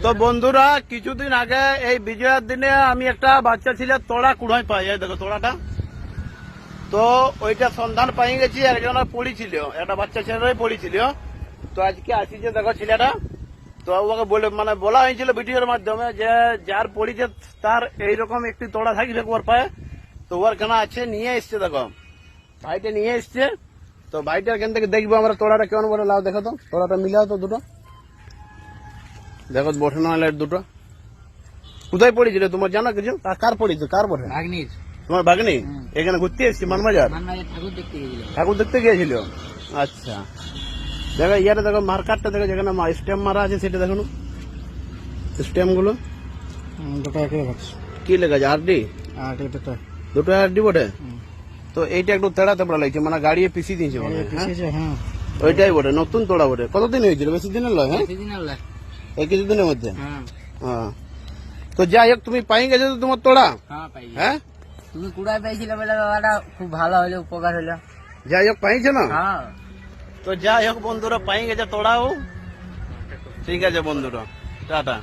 তো বন্ধুরা কিছুদিন আগে এই বিজয়ার দিনে আমি একটা বাচ্চা ছিল তোড়া কুড়াই পাই, এই দেখো তোড়াটা। তো ওইটা সন্ধান পাই গেছি, একজনের পড়ি ছিল, একটা বাচ্চা ছেলেরাই পড়ি ছিল। তো আজকে আসিছে দেখো ছেলেটা। তো ওকে বলে মানে বলা হয়েছিল ভিডিওর মাধ্যমে যে যার পড়িছে তার এইরকম একটি তোড়া থাকবে ওর পায়ে। তো ওর কেনা আছে নিয়ে এসছে, দেখো ভাইটা নিয়ে এসছে। তো ভাইটার এখান থেকে দেখবো আমরা তোড়াটা কেমন বলে। লাও দেখো তো তোড়াটা মিলাও তো দুটো, দেখো বসানো লাইট দুটো। কোথায় পড়েছিল তোমার জানা কিছু? কার পড়েছে, কার বটে? তোমার ভাগ্নি এখানে ঘুরতে এসছি মানবাজার, ঠাকুর দেখতে গিয়েছিল। আচ্ছা দেখো ইয়াটা দেখো, মার্কারটা দেখো, যেখানে স্ট্যাম্প মারা আছে সেটা দেখো, স্ট্যাম্প গুলো কি লেখা আছে? আরডি, দুটো আরডি বটে। তো এইটা একটু তেড়া তেড়া লাগছে, মানে গাড়িয়ে পিছিয়ে দিয়েছে মনে হয়। হ্যাঁ ওইটাই বটে, নতুন তোড়া বটে। কতদিন হয়েছিল? বেশি দিনের লয়? হ্যাঁ এই কিছুদিনের মধ্যে। হ্যাঁ তো যাই হোক, তুমি পাই গেছো তো তোমার তোড়া? হ্যাঁ তুমি কুড়াই পাইছিলে বলে বাবাটা খুব ভালো হলো, উপকার হলো। যাই হোক পাইছে না? তো যাই হোক বন্ধুরা, পাই গেছে তোড়াও। ঠিক আছে বন্ধুরা, টাটা।